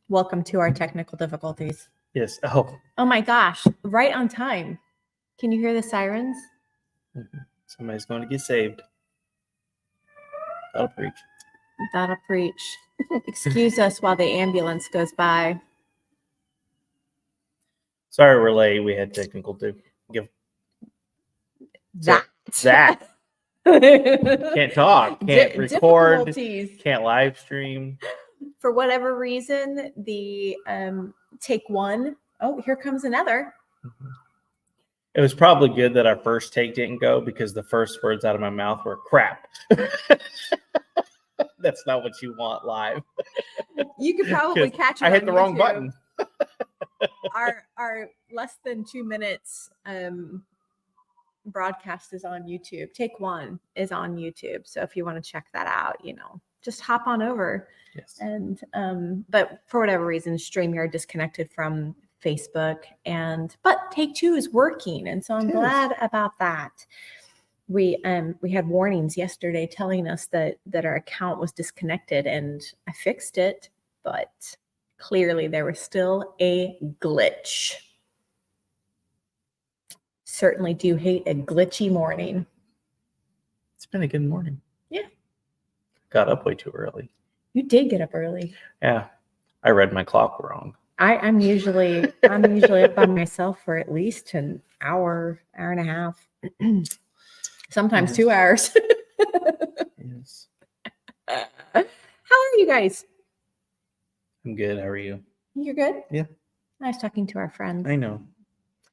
Welcome to our technical difficulties. Yes. Oh. Oh my gosh, right on time. Can you hear the sirens? Somebody's going to get saved. That'll preach. That'll preach. Excuse us while the ambulance goes by. Sorry we're late. We had technical That. Can't talk. Can't record. Can't live stream. For whatever reason, the take one. Oh, here comes another. It was probably good that our first take didn't go because the first words out of my mouth were crap. That's not what you want live. You could probably catch it. I hit the wrong button. Our less than 2 minutes broadcast is on YouTube. Take one is on YouTube. So if you want to check that out, just hop on over. Yes. And but for whatever reason, StreamYard disconnected from Facebook, but Take Two is working, and so I'm glad about that. We had warnings yesterday telling us that our account was disconnected, and I fixed it, but clearly there was still a glitch. Certainly do hate a glitchy morning. It's been a good morning. Yeah. Got up way too early. You did get up early. Yeah. I read my clock wrong. I'm usually up by myself for at least an hour and a half. Sometimes 2 hours. Yes. How are you guys? I'm good. How are you? You're good? Yeah. I was talking to our friends. I know.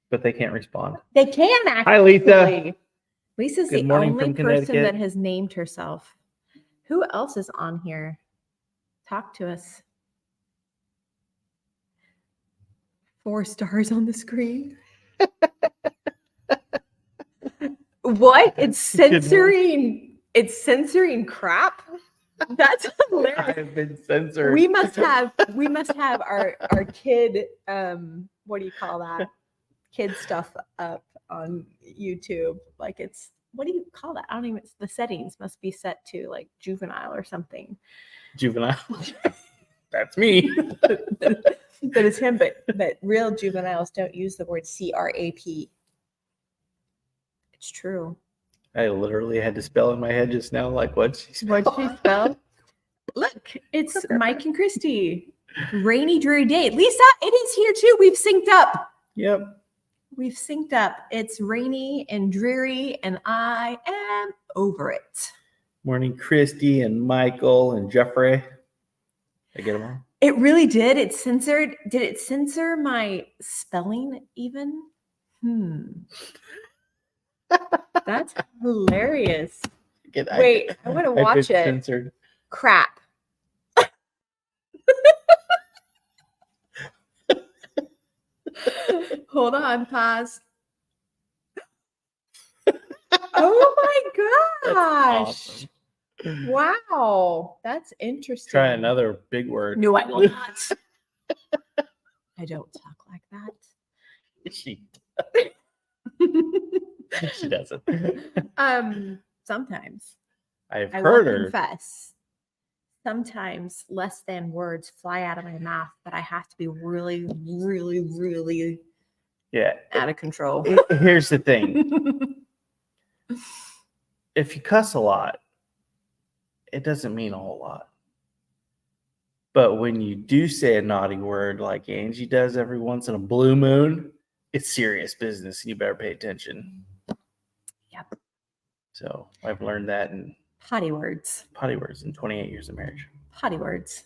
But they can't respond. They can actually. Hi, Lisa. Lisa's the only person that has named herself. Who else is on here? Talk to us. 4 stars on the screen. What? It's censoring. It's censoring crap. That's hilarious. I've been censored. We must have our kid. What do you call that? Kid stuff up on YouTube. Like it's, what do you call that? I don't even. The settings must be set to like juvenile or something. Juvenile. That's me. That is him, but real juveniles don't use the word CRAP. It's true. I literally had to spell in my head just now, like what'd she spell? Look, it's Mike and Christy. Rainy, dreary day. Lisa, it is here too. We've synced up. Yep. We've synced up. It's rainy and dreary, and I am over it. Morning, Christy and Michael and Jeffrey. I get them all. It really did. It censored. Did it censor my spelling even? That's hilarious. Wait, I want to watch it. Censored. Crap. Hold on, pause. Oh my gosh. That's awesome. Wow, that's interesting. Try another big word. No, I will not. I don't talk like that. She doesn't. Sometimes. I've I heard will her. confess. Sometimes less than words fly out of my mouth, but I have to be really, really, really out of control. Here's the thing. If you cuss a lot, it doesn't mean a whole lot. But when you do say a naughty word like Angie does every once in a blue moon, it's serious business. You better pay attention. Yep. So I've learned that in potty words in 28 years of marriage. Potty words.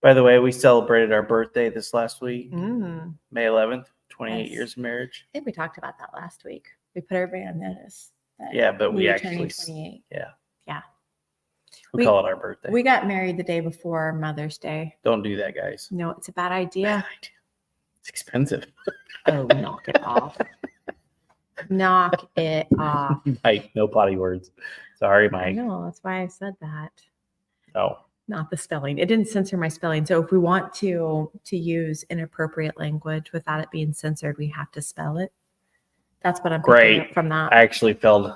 By the way, we celebrated our birthday this last week, May 11th, 28 years of marriage. I think we talked about that last week. We put everybody on notice. Yeah, but we actually 28. Yeah. Yeah. We call it our birthday. We got married the day before Mother's Day. Don't do that, guys. No, it's a bad idea. It's expensive. Oh, knock it off. Knock it off. Mike, no potty words. Sorry, Mike. No, that's why I said that. Oh. Not the spelling. It didn't censor my spelling. So if we want to use inappropriate language without it being censored, we have to spell it. That's what I'm picking up from that. I actually failed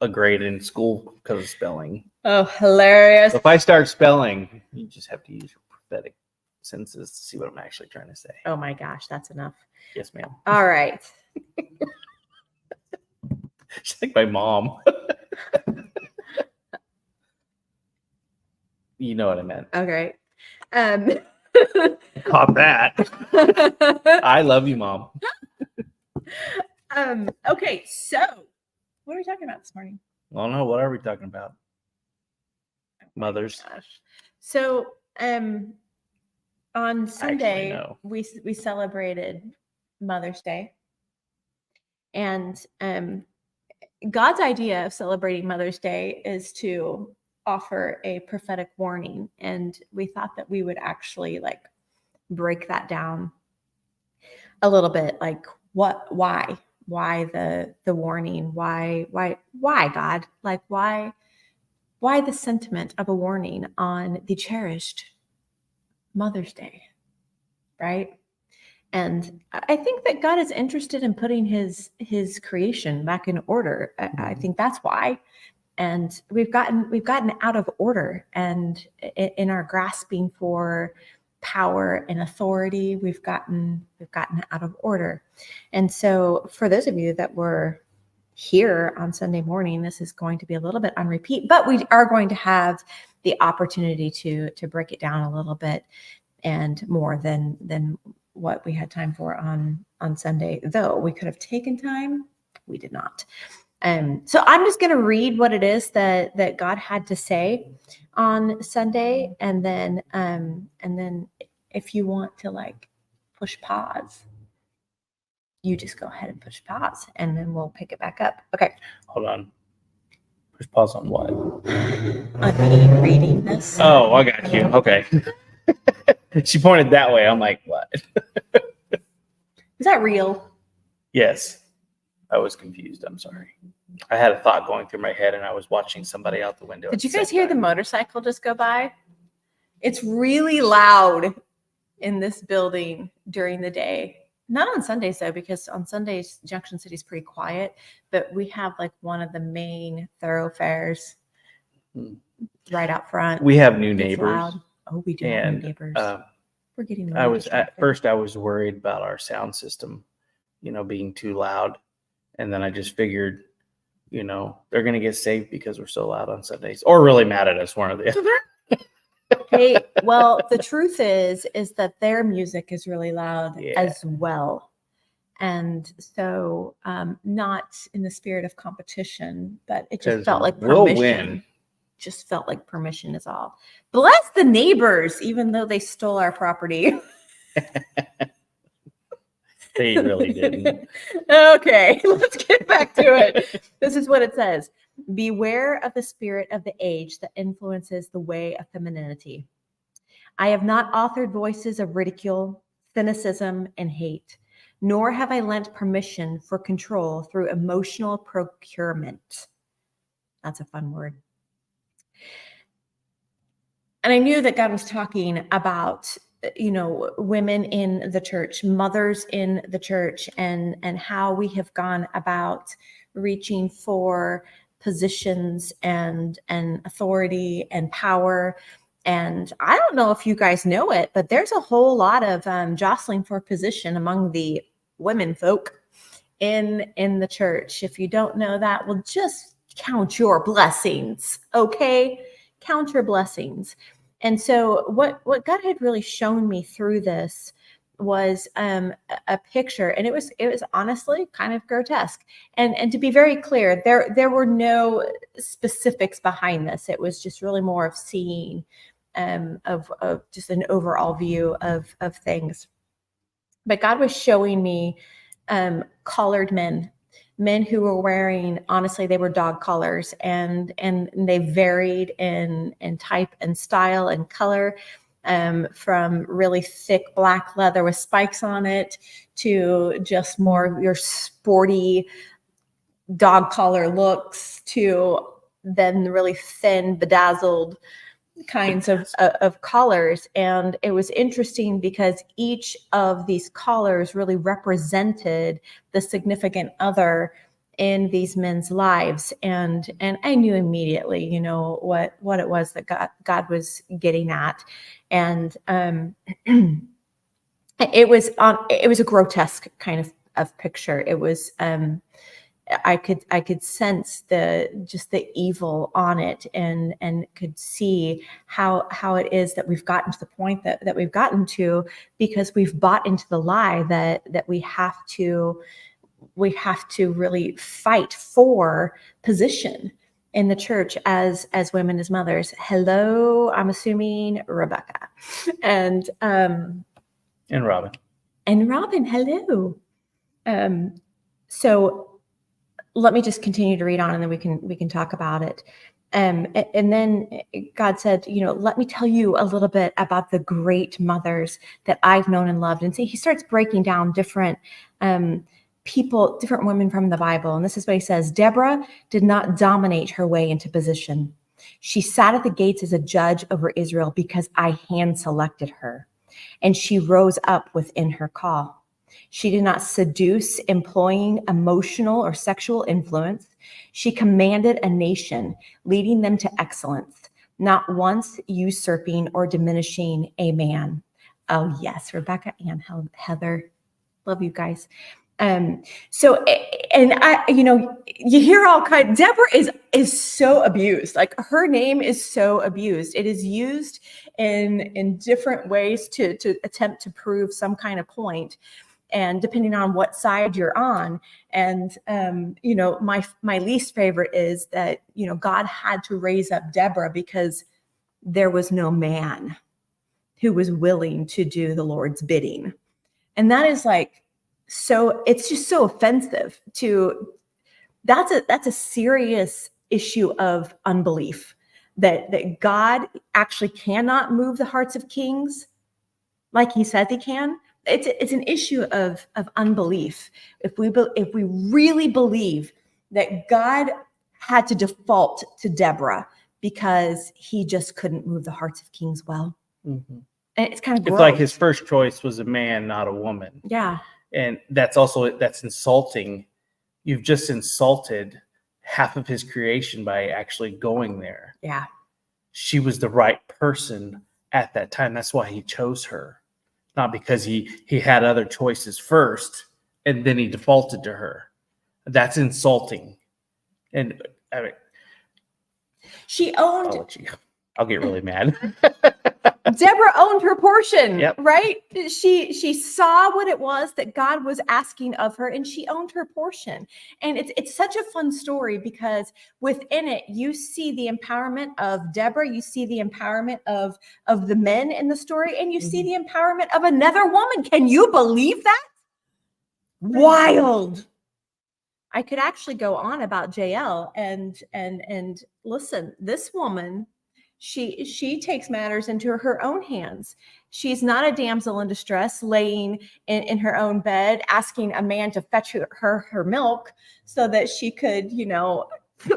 a grade in school because of spelling. Oh, hilarious. So if I start spelling, you just have to use your prophetic senses to see what I'm actually trying to say. Oh my gosh, that's enough. Yes, ma'am. All right. She's like my mom. You know what I meant. Okay. Caught that. I love you, Mom. Okay, so what are we talking about this morning? I don't know. What are we talking about? Mothers. Gosh. So on Sunday know. we celebrated Mother's Day, and God's idea of celebrating Mother's Day is to offer a prophetic warning, and we thought that we would actually like break that down a little bit, like why the warning, why God, like why the sentiment of a warning on the cherished Mother's Day, right? And I think that God is interested in putting his creation back in order. I think that's why. And we've gotten out of order, and in our grasping for power and authority, we've gotten out of order. And so for those of you that were here on Sunday morning, this is going to be a little bit on repeat, but we are going to have the opportunity to break it down a little bit and more than what we had time for on Sunday, though we could have taken time. We did not. So I'm just going to read what it is that God had to say on Sunday, and then if you want to like push pause, you just go ahead and push pause, and then we'll pick it back up. Okay. Hold on. Push pause on what? On me reading this. Oh, I got you. Okay. She pointed that way. I'm like, what? Is that real? Yes. I was confused. I'm sorry. I had a thought going through my head, and I was watching somebody out the window. Did you guys hear the motorcycle just go by? It's really loud in this building during the day. Not on Sundays, though, because on Sundays, Junction City is pretty quiet, but we have like one of the main thoroughfares right out front. We have new It's neighbors. loud. Oh, we do have new neighbors. We're getting really I was distracted. worried about our sound system, being too loud. And then I just figured, they're going to get saved because we're so loud on Sundays, or really mad at us, one or the other. Hey, well, the truth is that their music is really loud as well. And so not in the spirit of competition, but it just felt like permission. We'll win. Just felt like permission is all. Bless the neighbors, even though they stole our property. They really didn't. Okay, let's get back to it. This is what it says. Beware of the spirit of the age that influences the way of femininity. I have not authored voices of ridicule, cynicism, and hate, nor have I lent permission for control through emotional procurement. That's a fun word. And I knew that God was talking about, women in the church, mothers in the church, and how we have gone about reaching for positions and authority and power. And I don't know if you guys know it, but there's a whole lot of jostling for position among the women folk in the church. If you don't know that, well, just count your blessings, okay? Count your blessings. And so what God had really shown me through this was a picture, and it was honestly kind of grotesque. And to be very clear, there were no specifics behind this. It was just really more of seeing of just an overall view of things. But God was showing me collared men who were wearing, honestly, they were dog collars, and they varied in type and style and color, from really thick black leather with spikes on it to just more your sporty dog collar looks, to then the really thin bedazzled kinds of collars. And it was interesting because each of these collars really represented the significant other in these men's lives. And I knew immediately, you know, what it was that God was getting at. And it was a grotesque kind of picture. It was I could sense the evil on it, and could see how it is that we've gotten to the point that we've gotten to, because we've bought into the lie that we have to really fight for position in the church as women, as mothers. Hello, I'm assuming Rebecca and Robin. And Robin, hello. So let me just continue to read on, and then we can talk about it. And then God said, you know, let me tell you a little bit about the great mothers that I've known and loved. And so he starts breaking down different people, different women from the Bible. And this is what he says: Deborah did not dominate her way into position. She sat at the gates as a judge over Israel because I hand selected her, and she rose up within her call. She did not seduce, employing emotional or sexual influence. She commanded a nation, leading them to excellence, not once usurping or diminishing a man. Oh, yes, Rebecca and Heather. Love you guys. So, and I, you know, you hear all kinds. Deborah is so abused. Like, her name is so abused. It is used in different ways to attempt to prove some kind of point, and depending on what side you're on. And you know, my least favorite is that, you know, God had to raise up Deborah because there was no man who was willing to do the Lord's bidding. And that is like, so it's just so offensive to, that's a serious issue of unbelief, that God actually cannot move the hearts of kings like he says he can. It's an issue of unbelief. If we really believe that God had to default to Deborah because he just couldn't move the hearts of kings well. Mm-hmm. And it's kind of gross. It's like his first choice was a man, not a woman. Yeah. And that's insulting. You've just insulted half of his creation by actually going there. Yeah. She was the right person at that time. That's why he chose her. Not because he had other choices first and then he defaulted to her. That's insulting. And I mean, she owned. I'll get really mad. Deborah owned her portion, yep. Right? She saw what it was that God was asking of her, and she owned her portion. And it's such a fun story because within it, you see the empowerment of Deborah, you see the empowerment of the men in the story, and you see the empowerment of another woman. Can you believe that? Wild. I could actually go on about JL and listen, this woman, she takes matters into her own hands. She's not a damsel in distress laying in her own bed, asking a man to fetch her milk so that she could, you know,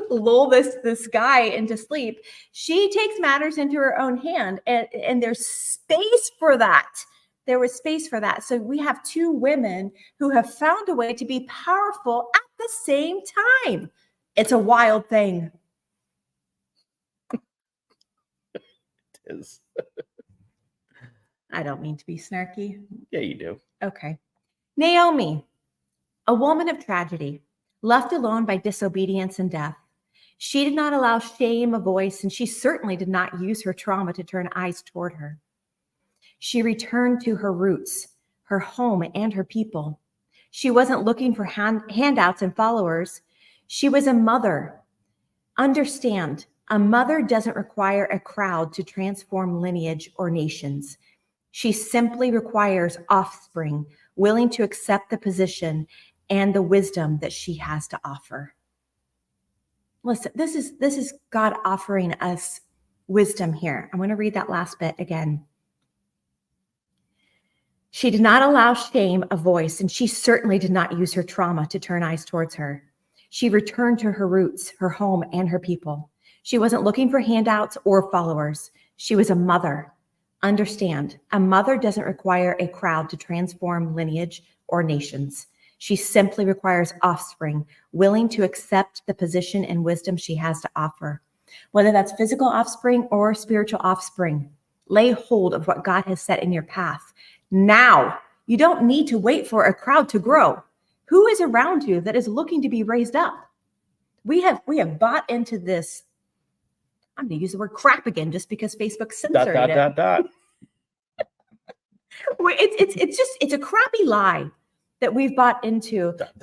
lull this guy into sleep. She takes matters into her own hand, and there's space for that. There was space for that. So we have two women who have found a way to be powerful at the same time. It's a wild thing. It is. I don't mean to be snarky. Yeah, you do. Okay. Naomi, a woman of tragedy, left alone by disobedience and death. She did not allow shame a voice, and she certainly did not use her trauma to turn eyes toward her. She returned to her roots, her home, and her people. She wasn't looking for handouts and followers. She was a mother. Understand, a mother doesn't require a crowd to transform lineage or nations. She simply requires offspring willing to accept the position and the wisdom that she has to offer. Listen, this is God offering us wisdom here. I'm going to read that last bit again. She did not allow shame a voice, and she certainly did not use her trauma to turn eyes towards her. She returned to her roots, her home, and her people. She wasn't looking for handouts or followers. She was a mother. Understand, a mother doesn't require a crowd to transform lineage or nations. She simply requires offspring, willing to accept the position and wisdom she has to offer. Whether that's physical offspring or spiritual offspring, lay hold of what God has set in your path. Now, you don't need to wait for a crowd to grow. Who is around you that is looking to be raised up? We have bought into this. I'm going to use the word crap again just because Facebook censored it. It's a crappy lie that we've bought into that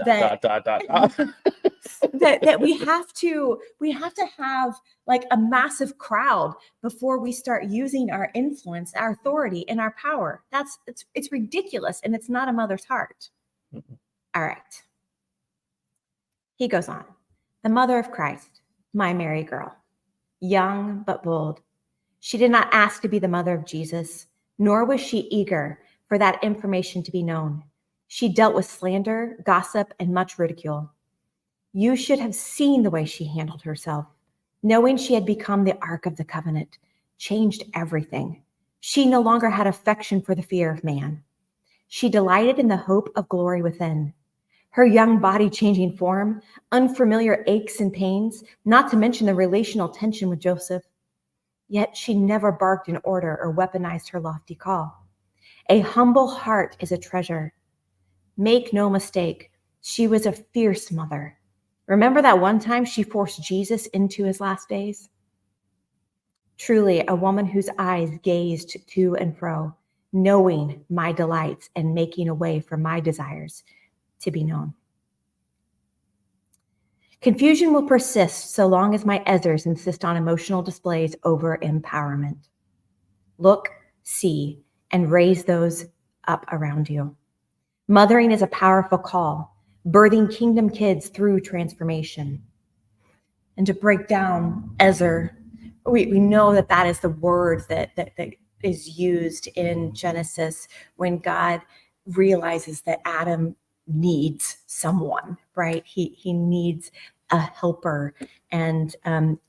we have to have like a massive crowd before we start using our influence, our authority, and our power. It's ridiculous, and it's not a mother's heart. Mm-hmm. All right. He goes on. The mother of Christ, my Mary girl, young but bold. She did not ask to be the mother of Jesus, nor was she eager for that information to be known. She dealt with slander, gossip, and much ridicule. You should have seen the way she handled herself. Knowing she had become the Ark of the Covenant changed everything. She no longer had affection for the fear of man. She delighted in the hope of glory within. Her young body changing form, unfamiliar aches and pains, not to mention the relational tension with Joseph. Yet she never barked in order or weaponized her lofty call. A humble heart is a treasure. Make no mistake, she was a fierce mother. Remember that one time she forced Jesus into his last days? Truly, a woman whose eyes gazed to and fro, knowing my delights and making a way for my desires to be known. Confusion will persist so long as my Ezers insist on emotional displays over empowerment. Look, see, and raise those up around you. Mothering is a powerful call, birthing kingdom kids through transformation. And to break down Ezer, we know that is the word that is used in Genesis when God realizes that Adam needs someone, right? He needs a helper. And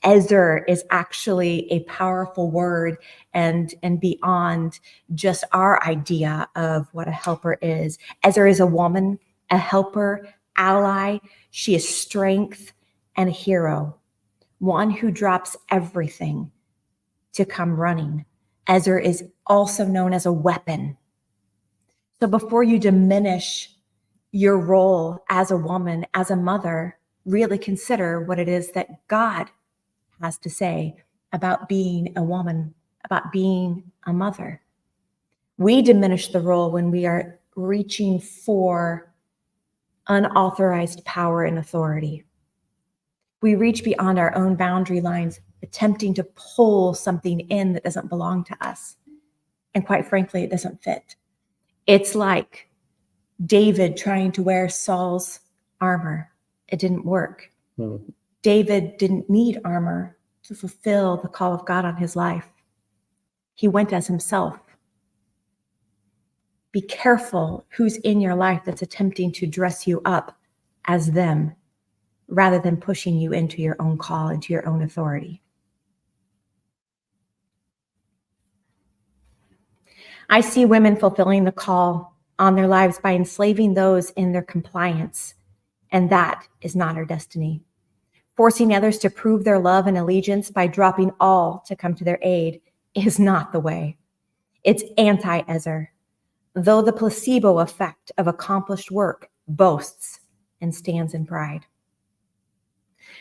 Ezer is actually a powerful word and beyond just our idea of what a helper is. Ezer is a woman, a helper, ally. She is strength and a hero, one who drops everything to come running. Ezer is also known as a weapon. So before you diminish your role as a woman, as a mother, really consider what it is that God has to say about being a woman, about being a mother. We diminish the role when we are reaching for unauthorized power and authority. We reach beyond our own boundary lines, attempting to pull something in that doesn't belong to us. And quite frankly, it doesn't fit. It's like David trying to wear Saul's armor. It didn't work. Mm-hmm. David didn't need armor to fulfill the call of God on his life. He went as himself. Be careful who's in your life that's attempting to dress you up as them, rather than pushing you into your own call, into your own authority. I see women fulfilling the call on their lives by enslaving those in their compliance, and that is not our destiny. Forcing others to prove their love and allegiance by dropping all to come to their aid is not the way. It's anti-Ezer, though the placebo effect of accomplished work boasts and stands in pride.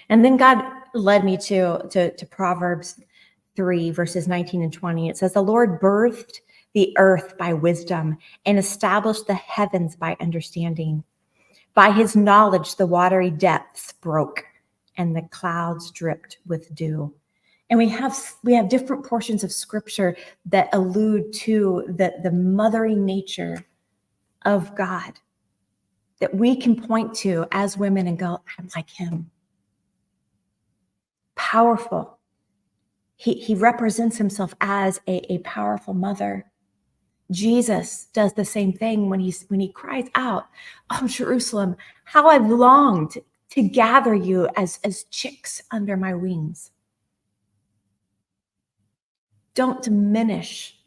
And then God led me to Proverbs 3, verses 19 and 20. It says, the Lord birthed the earth by wisdom and established the heavens by understanding. By his knowledge, the watery depths broke and the clouds dripped with dew. And we have different portions of scripture that allude to the mothering nature of God that we can point to as women and go, I'm like him. Powerful. He represents himself as a powerful mother. Jesus does the same thing when he cries out, oh, Jerusalem, how I've longed to gather you as chicks under my wings. Don't diminish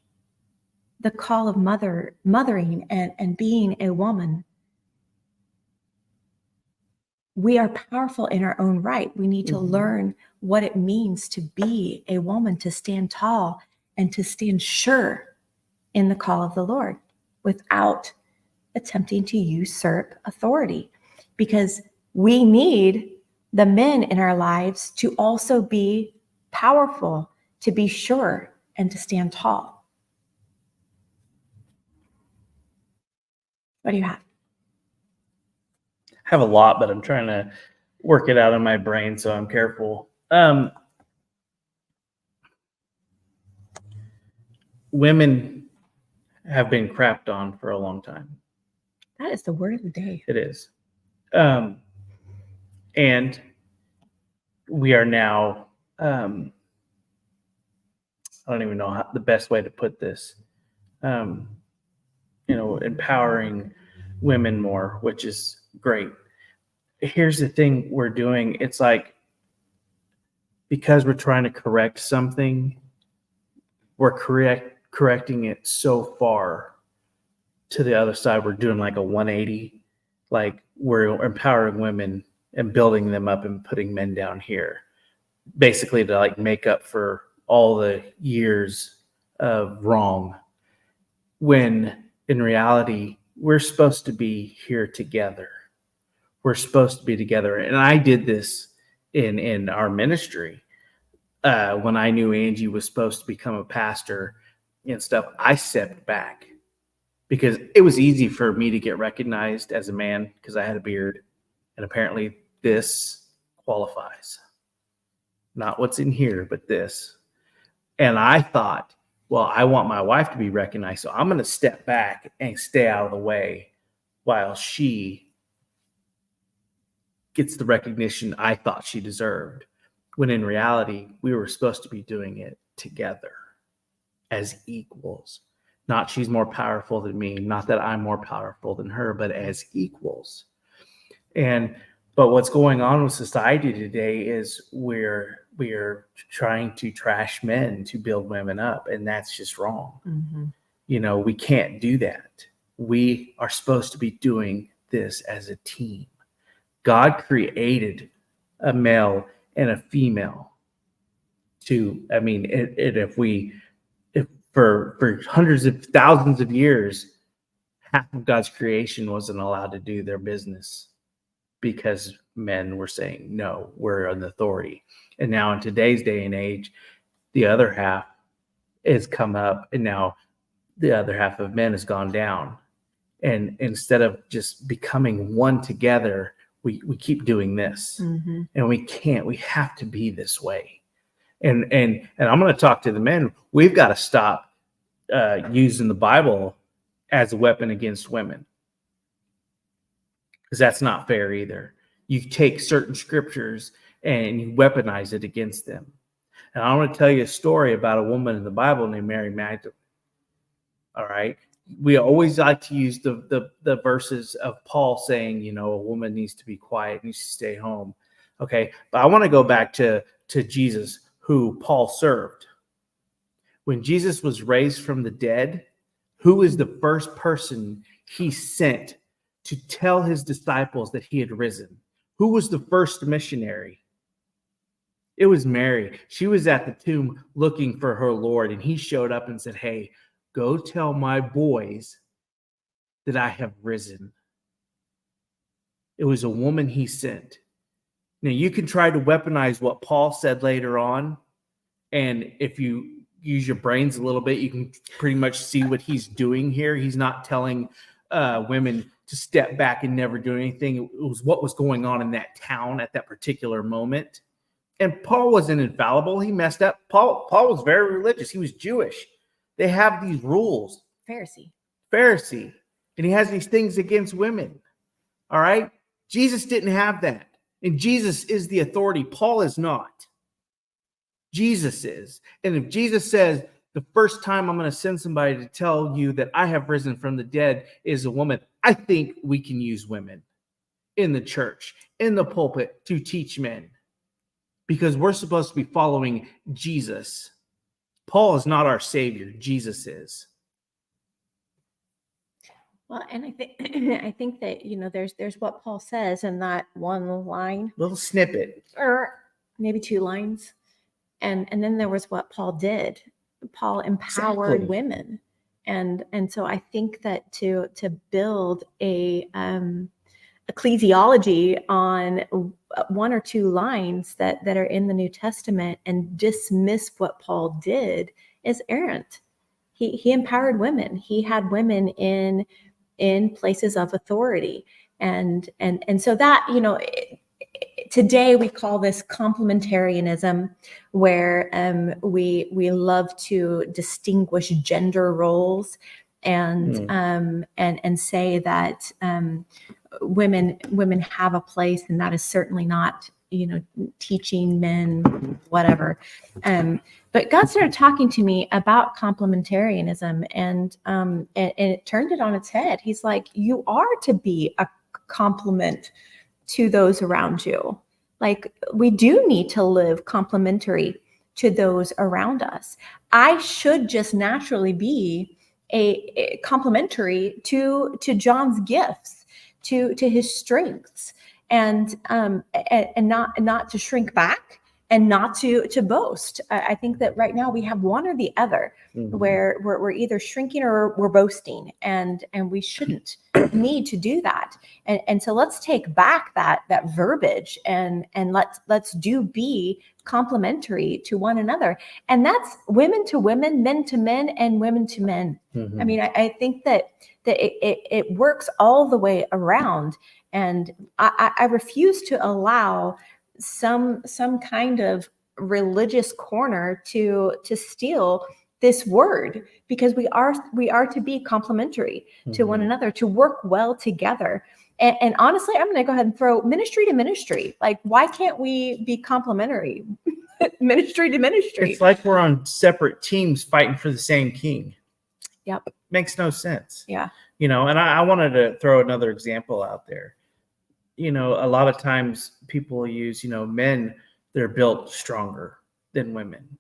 the call of mothering and being a woman. we are powerful in our own right. We need to learn what it means to be a woman, to stand tall and to stand sure in the call of the Lord without attempting to usurp authority, because we need the men in our lives to also be powerful, to be sure, and to stand tall. What do you have? I have a lot, but I'm trying to work it out in my brain, so I'm careful. Women have been crapped on for a long time. That is the word of the day. It is. And we are now, I don't even know the best way to put this, empowering women more, which is great. Here's the thing we're doing. It's like, because we're trying to correct something, we're correcting it so far to the other side. We're doing like a 180, like we're empowering women and building them up and putting men down here, basically to like make up for all the years of wrong, when in reality we're supposed to be here together. We're supposed to be together. And I did this in our ministry. When I knew Angie was supposed to become a pastor and stuff, I stepped back because it was easy for me to get recognized as a man because I had a beard, and apparently this qualifies. Not what's in here, but this. And I thought, well, I want my wife to be recognized, so I'm going to step back and stay out of the way while she gets the recognition I thought she deserved. When in reality, we were supposed to be doing it together as equals. Not she's more powerful than me, not that I'm more powerful than her, but as equals. But what's going on with society today is we're trying to trash men to build women up, and that's just wrong. Mm-hmm. We can't do that. We are supposed to be doing this as a team. God created a male and a female for hundreds of thousands of years, half of God's creation wasn't allowed to do their business because men were saying, no, we're an authority. And now in today's day and age, the other half has come up, and now the other half of men has gone down. And instead of just becoming one together, we keep doing this. Mm-hmm. And we have to be this way. And I'm going to talk to the men. We've got to stop using the Bible as a weapon against women, because that's not fair either. You take certain scriptures and you weaponize it against them. And I want to tell you a story about a woman in the Bible named Mary Magdalene. All right. We always like to use the verses of Paul saying, a woman needs to be quiet, needs to stay home. Okay. But I want to go back to Jesus, who Paul served. When Jesus was raised from the dead, who was the first person he sent to tell his disciples that he had risen? Who was the first missionary? It was Mary. She was at the tomb looking for her Lord, and he showed up and said, hey, go tell my boys that I have risen. It was a woman he sent. Now, you can try to weaponize what Paul said later on, and if you use your brains a little bit, you can pretty much see what he's doing here. He's not telling women to step back and never do anything. It was what was going on in that town at that particular moment. And Paul wasn't infallible. He messed up. Paul was very religious. He was Jewish. They have these rules. Pharisee. And he has these things against women. All right? Jesus didn't have that. And Jesus is the authority. Paul is not. Jesus is. And if Jesus says, the first time I'm going to send somebody to tell you that I have risen from the dead is a woman, I think we can use women in the church, in the pulpit, to teach men. Because we're supposed to be following Jesus. Paul is not our savior. Jesus is. Well, and I think I think that there's what Paul says in that one line, Little snippet. or maybe two lines, and then there was what Paul did. Paul empowered Exactly. women, and so I think that to build a ecclesiology on one or two lines that are in the New Testament and dismiss what Paul did is errant. He empowered women. He had women in places of authority, and so that today we call this complementarianism, where we love to distinguish gender roles and say that women have a place, and that is certainly not teaching men whatever. But God started talking to me about complementarianism, and it turned it on its head. He's like, you are to be a complement to those around you. Like, we do need to live complementary to those around us. I should just naturally be a complementary to John's gifts, to his strengths, and not to shrink back and not to boast. I think that right now we have one or the other, where we're either shrinking or we're boasting, and we shouldn't need to do that. And so let's take back that verbiage, and let's be complementary to one another. And that's women to women, men to men, and women to men. I mean, I think that it works all the way around. And I refuse to allow some kind of religious corner to steal this word, because we are to be complementary to one another, to work well together. And honestly, I'm going to go ahead and throw ministry to ministry. Like, why can't we be complementary? Ministry to ministry. It's like we're on separate teams fighting for the same king. Yep. Makes no sense. Yeah. And I wanted to throw another example out there. A lot of times people use, men, they're built stronger than women,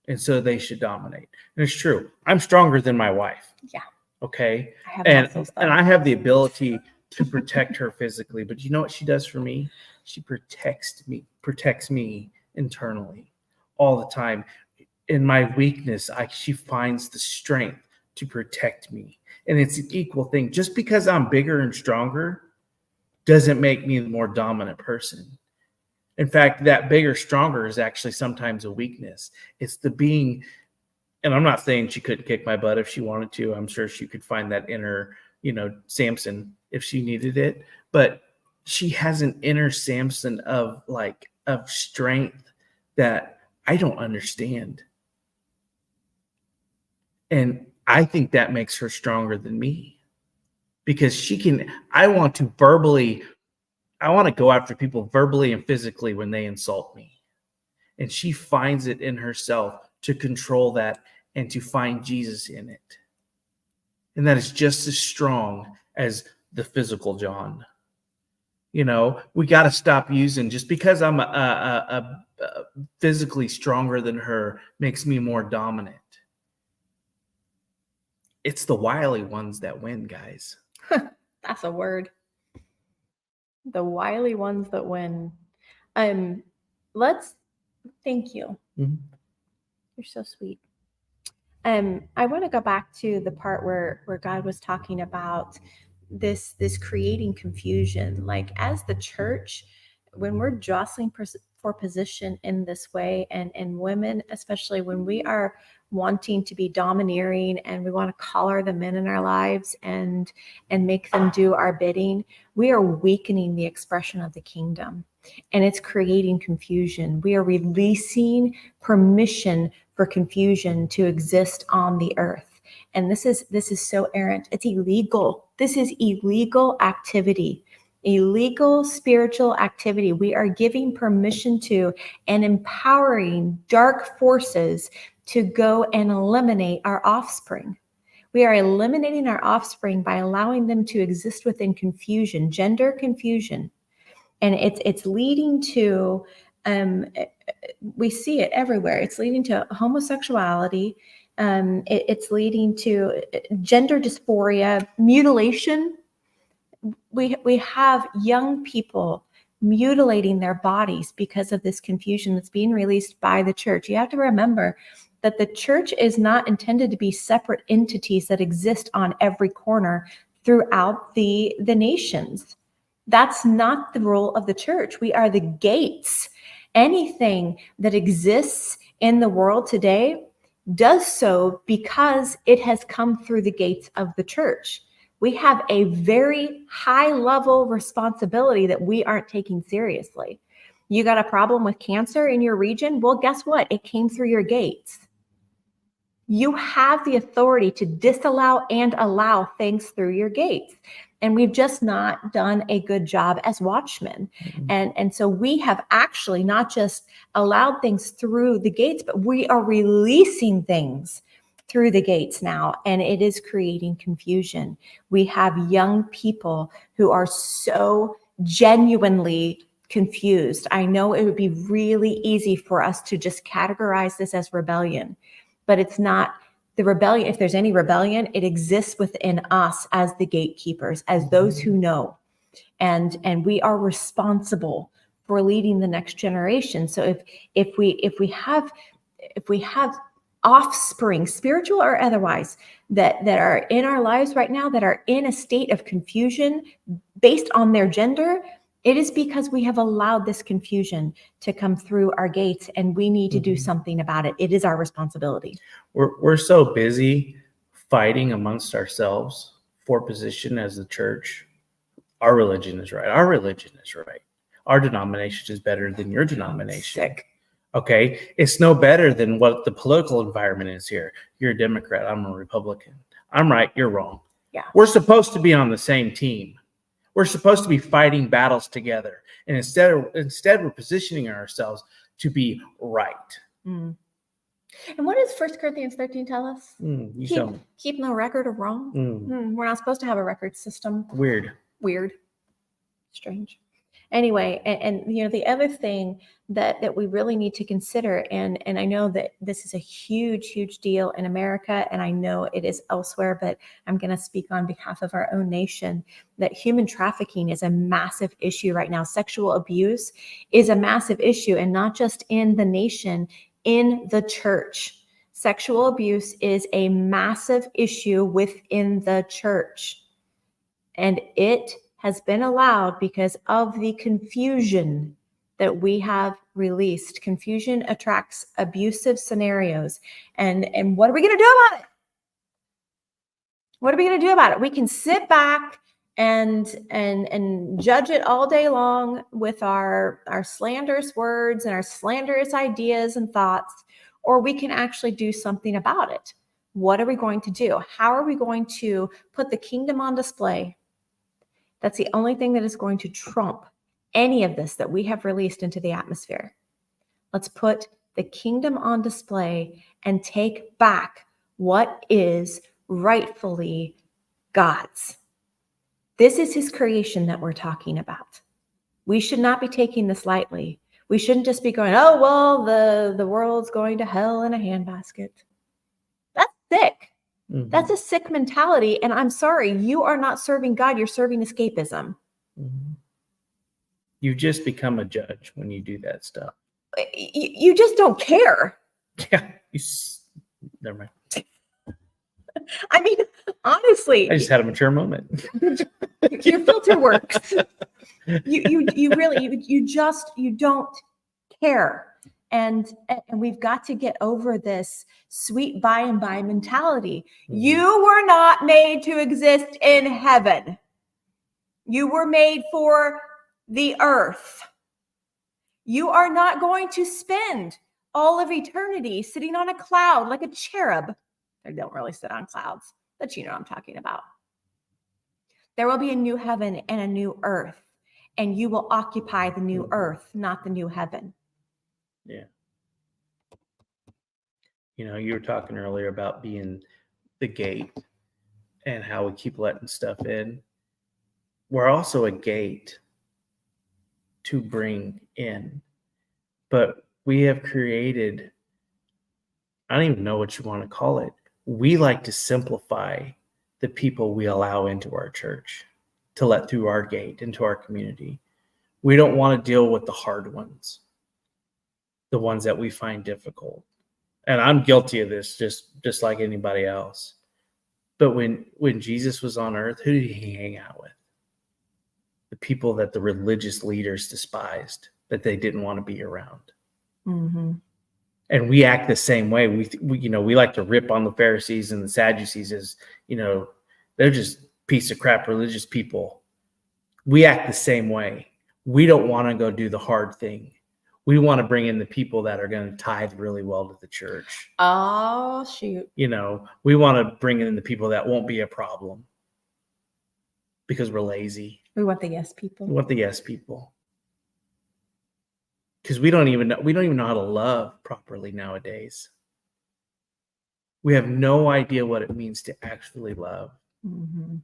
and so they should dominate. And it's true. I'm stronger than my wife. Yeah. Okay. I have And I have the ability to protect her physically, but you know what she does for me? She protects me internally all the time. In my weakness, she finds the strength to protect me. And it's an equal thing. Just because I'm bigger and stronger doesn't make me the more dominant person. In fact, that bigger, stronger is actually sometimes a weakness. It's the being, and I'm not saying she couldn't kick my butt if she wanted to. I'm sure she could find that inner, Samson if she needed it. But she has an inner Samson of strength that I don't understand. And I think that makes her stronger than me, because I want to go after people verbally and physically when they insult me. And she finds it in herself to control that and to find Jesus in it. And that is just as strong as the physical John. We got to stop using, just because I'm a physically stronger than her makes me more dominant. It's the wily ones that win, guys. That's a word. The wily ones that win. Thank you. Mm-hmm. You're so sweet. I want to go back to the part where God was talking about this creating confusion. Like, as the church, when we're jostling for position in this way, and women, especially when we are wanting to be domineering and we want to collar the men in our lives and make them do our bidding, we are weakening the expression of the kingdom, and it's creating confusion. We are releasing permission for confusion to exist on the earth. And this is so errant. It's illegal. This is illegal activity, illegal spiritual activity. We are giving permission to and empowering dark forces to go and eliminate our offspring. We are eliminating our offspring by allowing them to exist within confusion, gender confusion. And it's leading to, we see it everywhere. It's leading to homosexuality It's leading to gender dysphoria, mutilation. We have young people mutilating their bodies because of this confusion that's being released by the church. You have to remember that the church is not intended to be separate entities that exist on every corner throughout the nations. That's not the role of the church. We are the gates. Anything that exists in the world today does so because it has come through the gates of the church. We have a very high level responsibility that we aren't taking seriously. You got a problem with cancer in your region? Well, guess what? It came through your gates. You have the authority to disallow and allow things through your gates. And we've just not done a good job as watchmen. And so we have actually not just allowed things through the gates, but we are releasing things through the gates now, and it is creating confusion. We have young people who are so genuinely confused. I know it would be really easy for us to just categorize this as rebellion, but it's not. The rebellion, if there's any rebellion, it exists within us as the gatekeepers, as those who know. And we are responsible for leading the next generation. So if we have offspring, spiritual or otherwise, that are in our lives right now, that are in a state of confusion based on their gender, it is because we have allowed this confusion to come through our gates, and we need to do something about it. It is our responsibility. We're so busy fighting amongst ourselves for position as the church. Our religion is right. Our religion is right. Our denomination is better than your denomination. Sick. Okay, it's no better than what the political environment is here. You're a Democrat. I'm a Republican. I'm right. You're wrong. Yeah. We're supposed to be on the same team. We're supposed to be fighting battles together. And instead we're positioning ourselves to be right. Mm. And what does 1 Corinthians 13 tell us? Keep no record of wrong. We're not supposed to have a record system. Weird. Strange. Anyway, and you know, the other thing that we really need to consider, and I know that this is a huge deal in America, and I know it is elsewhere, but I'm going to speak on behalf of our own nation, that human trafficking is a massive issue right now. Sexual abuse is a massive issue, and not just in the nation, in the church. Sexual abuse is a massive issue within the church, and it has been allowed because of the confusion that we have released. Confusion attracts abusive scenarios. And what are we going to do about it? What are we going to do about it? We can sit back and judge it all day long with our slanderous words and our slanderous ideas and thoughts, or we can actually do something about it. What are we going to do? How are we going to put the kingdom on display? That's the only thing that is going to trump any of this that we have released into the atmosphere. Let's put the kingdom on display and take back what is rightfully God's. This is his creation that we're talking about. We should not be taking this lightly. We shouldn't just be going, oh, well, the world's going to hell in a handbasket. That's sick. Mm-hmm. That's a sick mentality. And I'm sorry, you are not serving God. You're serving escapism. Mm-hmm. You just become a judge when you do that stuff. You just don't care. Yeah. Never mind. I mean, honestly. I just had a mature moment. Your filter works. You really, you don't care. And we've got to get over this sweet by and by mentality. Mm-hmm. You were not made to exist in heaven. You were made for the earth. You are not going to spend all of eternity sitting on a cloud like a cherub. They don't really sit on clouds, but you know what I'm talking about. There will be a new heaven and a new earth, and you will occupy the new earth, not the new heaven. Yeah. You know, you were talking earlier about being the gate and how we keep letting stuff in. We're also a gate to bring in, but we have created, I don't even know what you want to call it. We like to simplify the people we allow into our church to let through our gate into our community. We don't want to deal with the hard ones, the ones that we find difficult. And I'm guilty of this, just like anybody else. But when Jesus was on earth, who did he hang out with? The people that the religious leaders despised, that they didn't want to be around. Mm-hmm. And we act the same way. We like to rip on the Pharisees and the Sadducees as, they're just piece of crap religious people. We act the same way. We don't want to go do the hard thing. We want to bring in the people that are going to tithe really well to the church. Oh, shoot. We want to bring in the people that won't be a problem because we're lazy. We want the yes people. We want the yes people. Because we don't even know how to love properly nowadays. We have no idea what it means to actually love. Mm-hmm.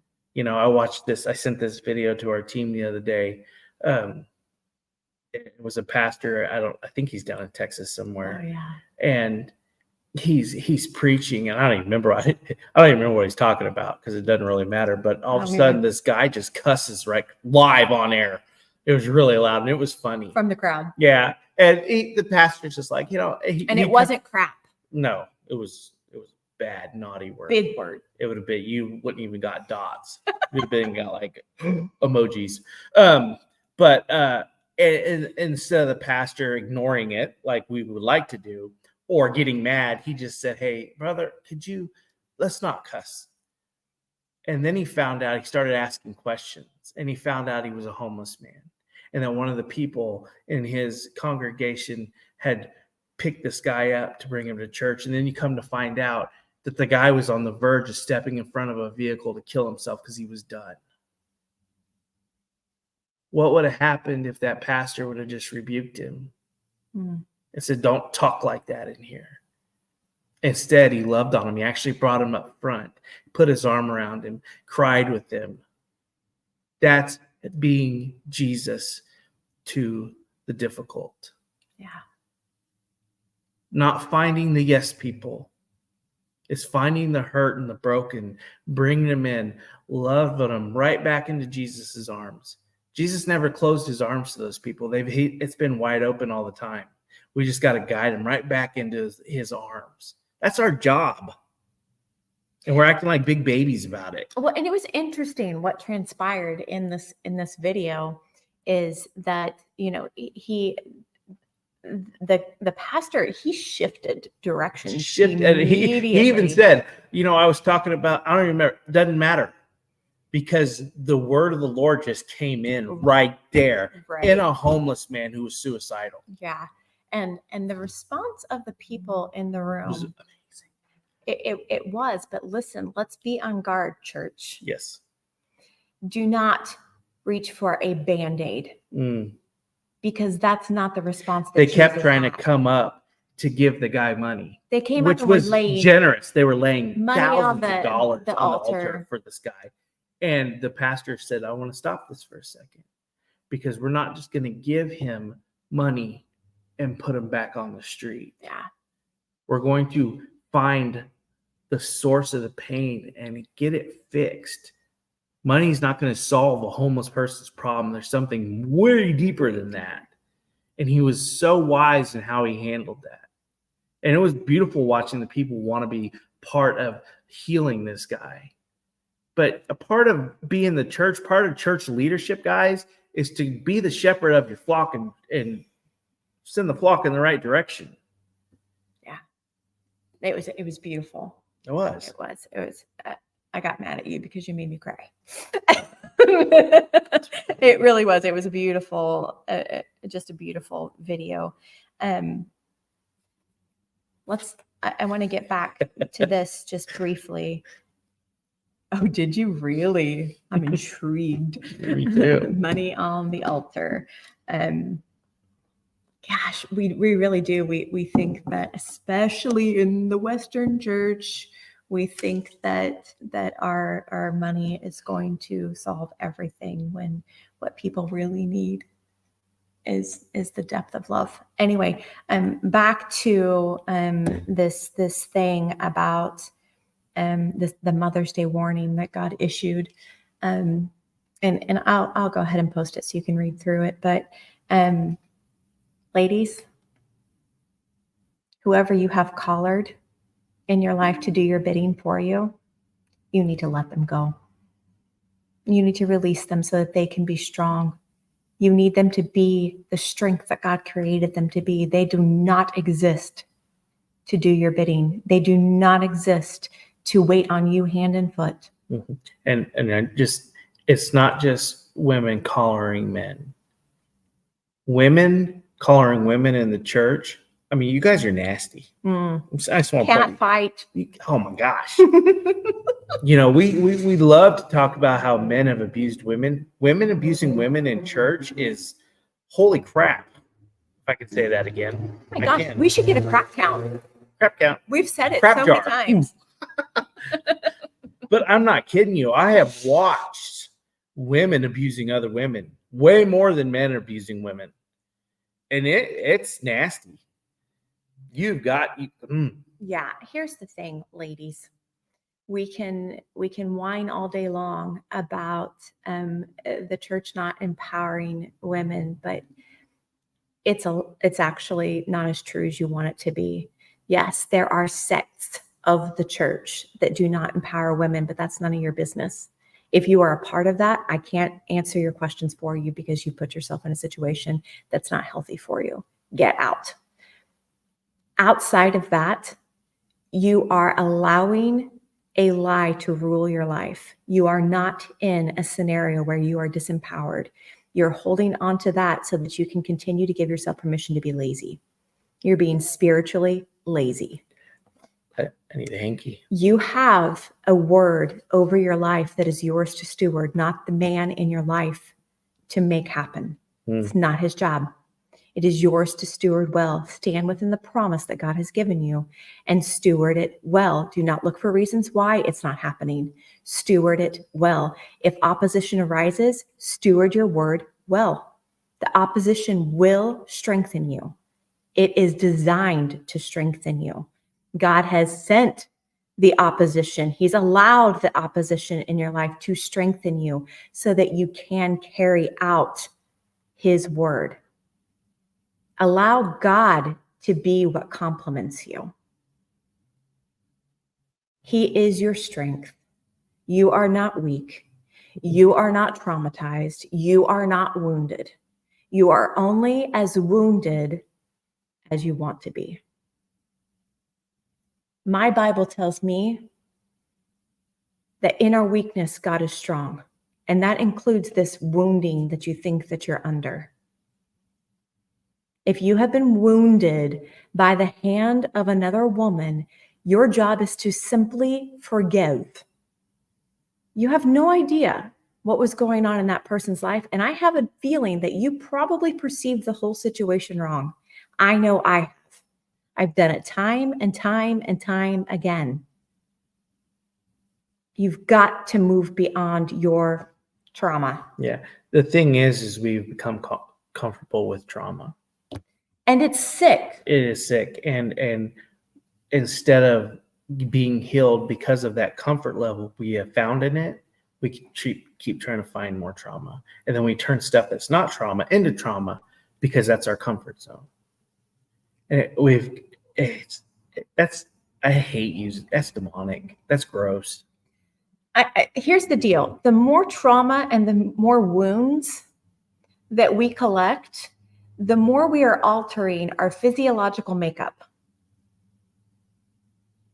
I watched this. I sent this video to our team the other day. It was a pastor. I think he's down in Texas somewhere. Oh, yeah. And he's preaching, and I don't even remember what he's talking about because it doesn't really matter. But all of a sudden, this guy just cusses right live on air. It was really loud, and it was funny from the crowd. Yeah, and the pastor's just like, it wasn't crap. No, it was bad, naughty word, big word. It would have been, you wouldn't even got dots. It would have been got like emojis. But instead of the pastor ignoring it like we would like to do or getting mad, he just said, "Hey, brother, let's not cuss." And then he started asking questions, and he found out he was a homeless man. And that one of the people in his congregation had picked this guy up to bring him to church. And then you come to find out that the guy was on the verge of stepping in front of a vehicle to kill himself because he was done. What would have happened if that pastor would have just rebuked him and said, "Don't talk like that in here"? Instead, he loved on him. He actually brought him up front, put his arm around him, cried with him. That's being Jesus to the difficult. Yeah. Not finding the yes people. It's finding the hurt and the broken, bringing them in, loving them right back into Jesus's arms. Jesus never closed his arms to those people. It's been wide open all the time. We just got to guide them right back into his arms. That's our job. And we're acting like big babies about it. Well, and it was interesting what transpired in this video is that, the pastor, he shifted direction. He even said, I was talking about, I don't even remember, it doesn't matter, because the word of the Lord just came in right there in a homeless man who was suicidal. Yeah. And the response of the people in the room was amazing. It was, but listen, let's be on guard, church. Yes. Do not reach for a Band-Aid. Because that's not the response that they kept Jesus trying had. to come up to give the guy money. They came which up and was laying generous. They were laying money thousands on of dollars the on the altar for this guy. And the pastor said, "I want to stop this for a second, because we're not just going to give him money and put him back on the street. Yeah. We're going to find the source of the pain and get it fixed. Money's not going to solve a homeless person's problem. There's something way deeper than that." And he was so wise in how he handled that. And it was beautiful watching the people want to be part of healing this guy. But a part of being the church, part of church leadership, guys, is to be the shepherd of your flock and send the flock in the right direction. Yeah. It was beautiful. It was. I got mad at you because you made me cry. It really was. It was a beautiful, just a beautiful video. I want to get back to this just briefly. Oh, did you really? I'm intrigued. Me too. Money on the altar. Gosh, we really do. We think that, especially in the Western church, we think that our money is going to solve everything, when what people really need is the depth of love. Anyway, back to this thing about the Mother's Day warning that God issued. And I'll go ahead and post it so you can read through it. But ladies, whoever you have collared in your life to do your bidding for you, you need to let them go. You need to release them so that they can be strong. You need them to be the strength that God created them to be. They do not exist to do your bidding. They do not exist to wait on you hand and foot. Mm-hmm. And it's not just women collaring men. Women collaring women in the church. I mean, you guys are nasty. I just want Cat fight. Oh my gosh. We love to talk about how men have abused women. Women abusing women in church is holy crap. If I could say that again. Oh my gosh, we should get a crap count. Crap count. We've said it Crap so jar. many times. But I'm not kidding you. I have watched women abusing other women way more than men abusing women. And it's nasty. Yeah, here's the thing, ladies. We can whine all day long about the church not empowering women, but it's actually not as true as you want it to be. Yes, there are sects of the church that do not empower women, but that's none of your business. If you are a part of that, I can't answer your questions for you because you put yourself in a situation that's not healthy for you. Get out. Outside of that, you are allowing a lie to rule your life. You are not in a scenario where you are disempowered. You're holding on to that so that you can continue to give yourself permission to be lazy. You're being spiritually lazy. I need a hanky. You have a word over your life that is yours to steward, not the man in your life to make happen. It's not his job. It is yours to steward well. Stand within the promise that God has given you and steward it well. Do not look for reasons why it's not happening. Steward it well. If opposition arises, steward your word well. The opposition will strengthen you. It is designed to strengthen you. God has sent the opposition. He's allowed the opposition in your life to strengthen you so that you can carry out his word. Allow God to be what complements you. He is your strength. You are not weak. You are not traumatized. You are not wounded. You are only as wounded as you want to be. My Bible tells me that in our weakness, God is strong. And that includes this wounding that you think that you're under. If you have been wounded by the hand of another woman, your job is to simply forgive. You have no idea what was going on in that person's life. And I have a feeling that you probably perceived the whole situation wrong. I know I have. I've done it time and time and time again. You've got to move beyond your trauma. Yeah. The thing is we've become comfortable with trauma. And it's sick. It is sick. And instead of being healed because of that comfort level we have found in it, we keep trying to find more trauma. And then we turn stuff that's not trauma into trauma because that's our comfort zone. And I hate using, that's demonic. That's gross. Here's the deal. The more trauma and the more wounds that we collect, the more we are altering our physiological makeup.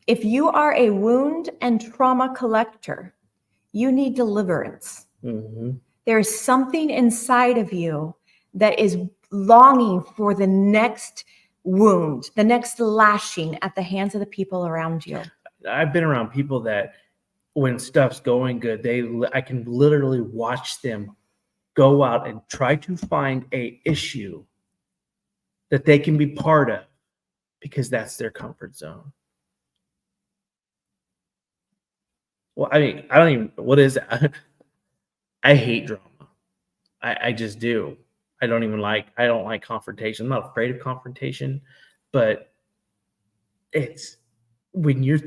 If you are a wound and trauma collector, you need deliverance. Mm-hmm. There's something inside of you that is longing for the next wound, the next lashing at the hands of the people around you. I've been around people that when stuff's going good, I can literally watch them go out and try to find a issue that they can be part of because that's their comfort zone. Well, I mean, I don't even, what is that? I hate drama. I just do. I don't like confrontation. I'm not afraid of confrontation, but it's when you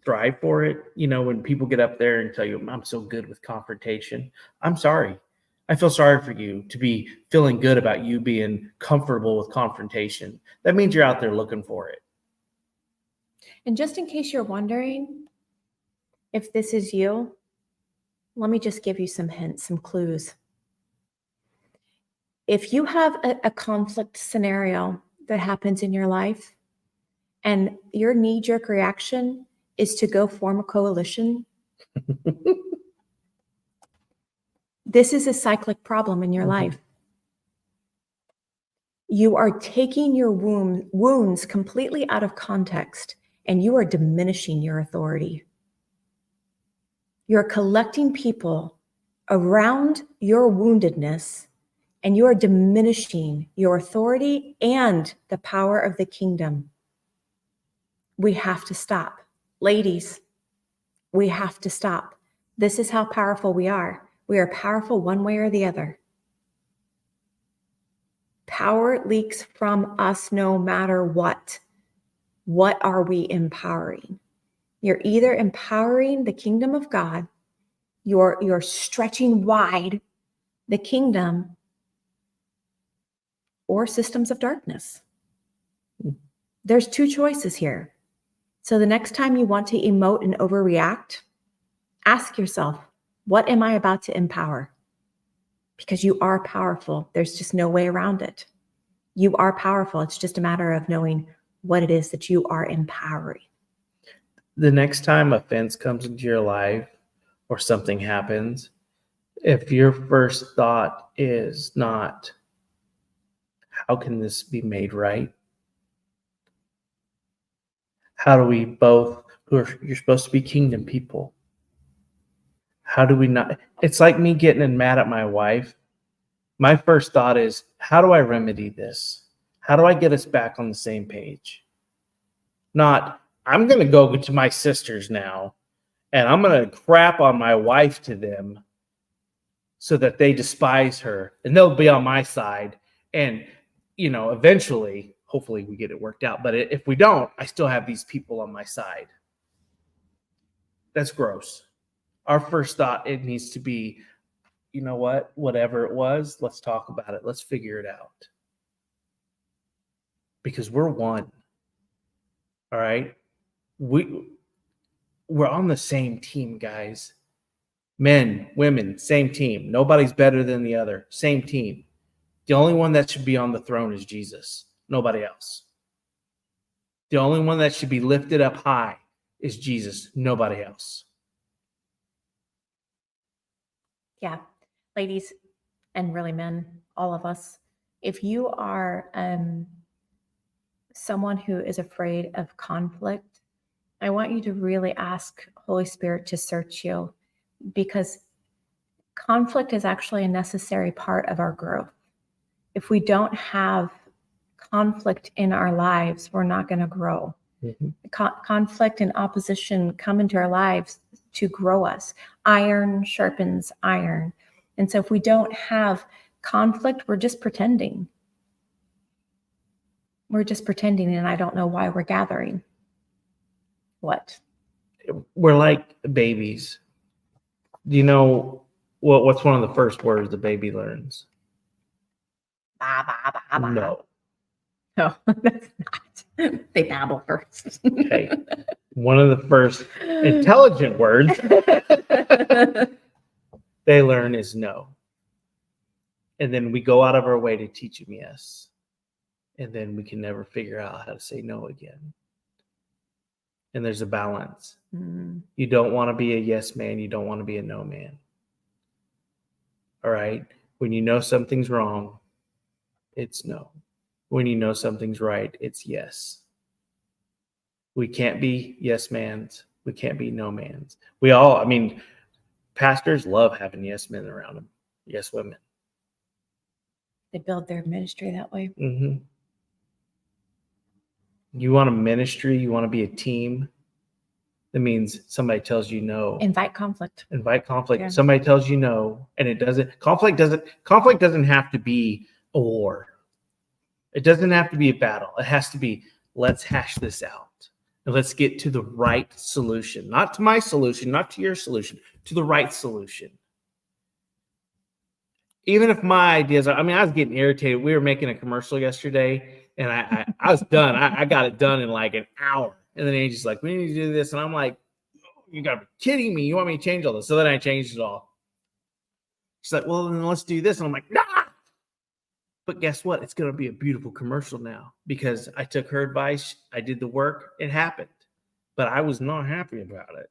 thrive for it, when people get up there and tell you, I'm so good with confrontation, I'm sorry. I feel sorry for you to be feeling good about you being comfortable with confrontation. That means you're out there looking for it. And just in case you're wondering if this is you, let me just give you some hints, some clues. If you have a conflict scenario that happens in your life and your knee-jerk reaction is to go form a coalition, this is a cyclic problem in your life. You are taking your wounds completely out of context, and you are diminishing your authority. You're collecting people around your woundedness, and you are diminishing your authority and the power of the kingdom. We have to stop. Ladies, we have to stop. This is how powerful we are. We are powerful one way or the other. Power leaks from us no matter what. What are we empowering? You're either empowering the kingdom of God, you're stretching wide the kingdom, or systems of darkness. There's two choices here. So the next time you want to emote and overreact, ask yourself, what am I about to empower? Because you are powerful. There's just no way around it. You are powerful. It's just a matter of knowing what it is that you are empowering. The next time offense comes into your life or something happens, if your first thought is not, how can this be made right? How do we both, you're supposed to be kingdom people. How do we not? It's like me getting mad at my wife. My first thought is, how do I remedy this? How do I get us back on the same page? Not, I'm going to go to my sisters now and I'm going to crap on my wife to them so that they despise her and they'll be on my side. And, eventually, hopefully we get it worked out. But if we don't, I still have these people on my side. That's gross. Our first thought, it needs to be, you know what, whatever it was, let's talk about it. Let's figure it out. Because we're one. All right. We're on the same team, guys. Men, women, same team. Nobody's better than the other. Same team. The only one that should be on the throne is Jesus. Nobody else. The only one that should be lifted up high is Jesus. Nobody else. Yeah. Ladies, and really men, all of us, if you are someone who is afraid of conflict, I want you to really ask Holy Spirit to search you, because conflict is actually a necessary part of our growth. If we don't have conflict in our lives, we're not going to grow. Mm-hmm. Conflict and opposition come into our lives to grow us. Iron sharpens iron. And so if we don't have conflict, we're just pretending. We're just pretending, and I don't know why we're gathering. What? We're like babies. Do you know what's one of the first words the baby learns? Ba, ba, ba, ba. No. No, that's not. They babble first. Okay. One of the first intelligent words they learn is no. And then we go out of our way to teach them yes. And then we can never figure out how to say no again. And there's a balance. Mm. You don't want to be a yes man. You don't want to be a no man. All right. When you know something's wrong, it's no. When you know something's right, it's yes. We can't be yes mans. We can't be no mans. Pastors love having yes men around them. Yes women. They build their ministry that way. Mm-hmm. You want a ministry, you want to be a team, that means somebody tells you no. Invite conflict. Invite conflict. Yeah. Somebody tells you no, and it doesn't. Conflict doesn't have to be a war. It doesn't have to be a battle. It has to be, let's hash this out and let's get to the right solution. Not to my solution, not to your solution, to the right solution. Even if my ideas are, I was getting irritated. We were making a commercial yesterday, and I was done. I got it done in like an hour. And then Angie's like, we need to do this. And I'm like, you got to be kidding me. You want me to change all this? So then I changed it all. She's like, well, then let's do this. And I'm like, nah. But guess what? It's going to be a beautiful commercial now because I took her advice. I did the work. It happened. But I was not happy about it.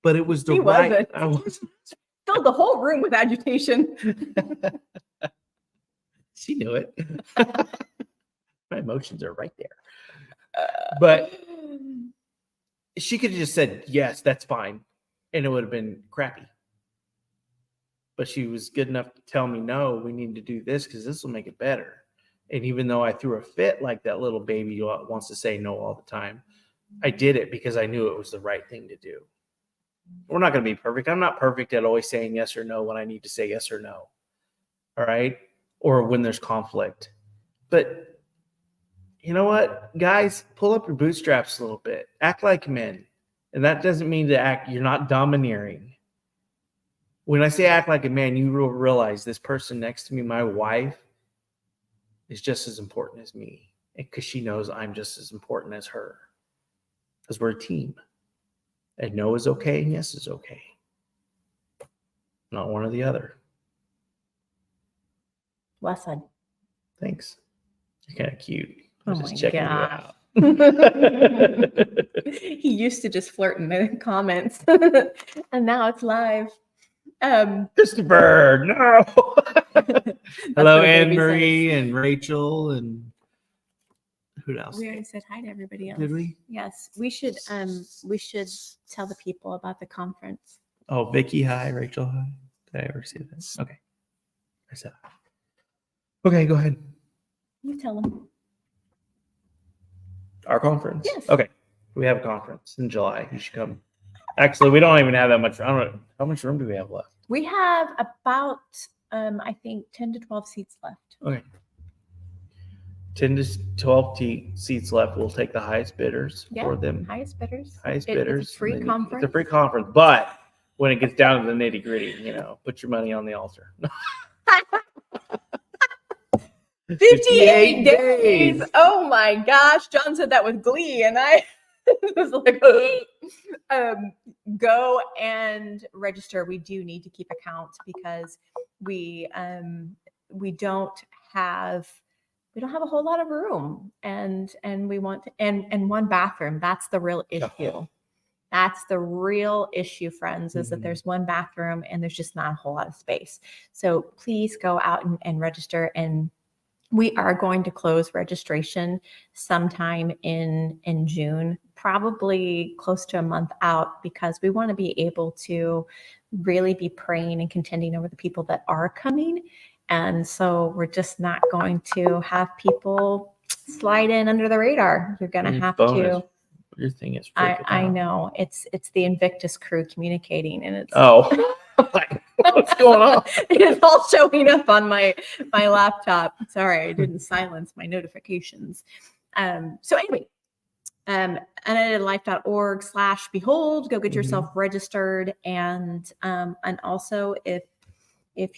But it was the right. I was filled the whole room with agitation. She knew it. My emotions are right there. But she could have just said, yes, that's fine. And it would have been crappy. But she was good enough to tell me, no, we need to do this because this will make it better. And even though I threw a fit like that little baby wants to say no all the time, I did it because I knew it was the right thing to do. We're not going to be perfect. I'm not perfect at always saying yes or no when I need to say yes or no. All right? Or when there's conflict. But you know what? Guys, pull up your bootstraps a little bit. Act like men. And that doesn't mean you're not domineering. When I say act like a man, you will realize this person next to me, my wife, is just as important as me. Because she knows I'm just as important as her. Because we're a team. And no is okay and yes is okay. Not one or the other. Well said. Thanks. You're kind of cute. Oh I'm just checking you out. He used to just flirt in the comments. And now it's live. Christopher, no. Hello, what a Anne baby Marie and Rachel and who else? We already said hi to everybody else. Did we? Yes. We should tell the people about the conference. Oh, Vicky, hi. Rachel, hi. Did I ever see this? Okay. I said hi. Okay, go ahead. You tell them. Our conference? Yes. Okay. We have a conference in July. You should come. Actually, we don't even have that much. I don't know. How much room do we have left? We have about, I think, 10 to 12 seats left. Okay. 10 to 12 seats left. We'll take the highest bidders for them. Highest bidders. Highest bidders. It's a free conference. It's a free conference. But when it gets down to the nitty gritty, put your money on the altar. 58 days. Oh my gosh. John said that with glee. And I was like, go and register. We do need to keep account because we don't have a whole lot of room and we want to, and one bathroom. That's the real issue. That's the real issue, friends, is that there's one bathroom and there's just not a whole lot of space. So please go out and register. And we are going to close registration sometime in June, probably close to a month out, because we want to be able to really be praying and contending over the people that are coming. And so we're just not going to have people slide in under the radar. You're going to have to. Your thing is I know. It's the Invictus crew communicating, and it's what's going on? It's all showing up on my laptop. Sorry, I didn't silence my notifications. So anyway, uneditedlife.org/behold. Go get yourself registered, and also if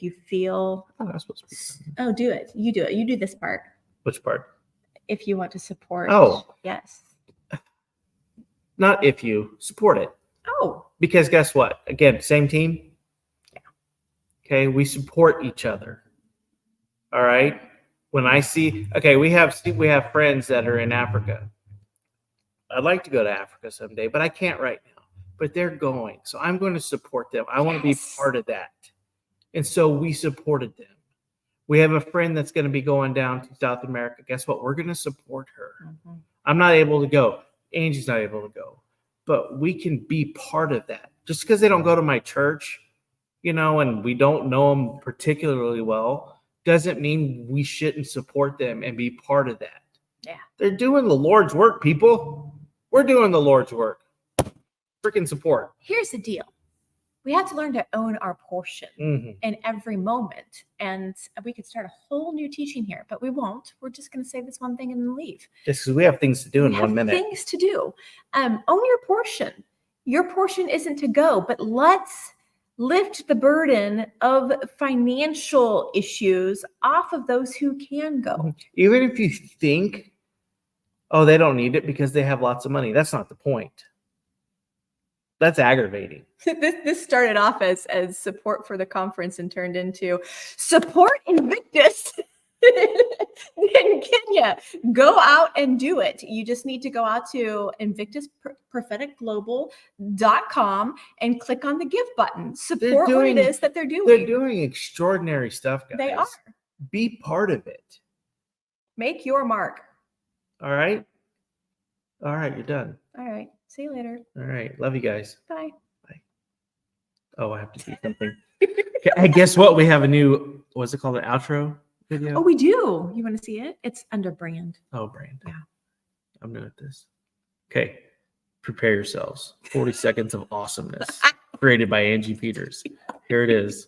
you feel that's supposed to be done. Do it. You do it. You do this part. Which part? If you want to support. Yes. Not if you support it. Because guess what? Again, same team. Yeah. Okay, we support each other. All right. When I see, we have friends that are in Africa. I'd like to go to Africa someday, but I can't right now. But they're going, so I'm going to support them. I want to be part of that, and so we supported them. We have a friend that's going to be going down to South America. Guess what? We're going to support her. I'm not able to go. Angie's not able to go, but we can be part of that. Just because they don't go to my church, and we don't know them particularly well, doesn't mean we shouldn't support them and be part of that. Yeah. They're doing the Lord's work, people. We're doing the Lord's work. freaking support. Here's the deal. We have to learn to own our portion in every moment. And we could start a whole new teaching here, but we won't. We're just going to say this one thing and then leave. Just because we have things to do in 1 minute. Things to do. Own your portion. Your portion isn't to go, but let's lift the burden of financial issues off of those who can go. Even if you think, oh, they don't need it because they have lots of money. That's not the point. That's aggravating. This started off as support for the conference and turned into support Invictus in Kenya. Go out and do it. You just need to go out to invictuspropheticglobal.com and click on the give button. Support what it is that they're doing. They're doing extraordinary stuff, guys. They are. Be part of it. Make your mark. All right. All right, you're done. All right. See you later. All right. Love you guys. Bye. Bye. Oh, I have to do something. Hey, guess what? We have a new, what's it called? An outro video? Oh, we do. You want to see it? It's under brand. Oh, brand. Yeah. I'm good at this. Okay. Prepare yourselves. 40 seconds of awesomeness created by Angie Peters. Here it is.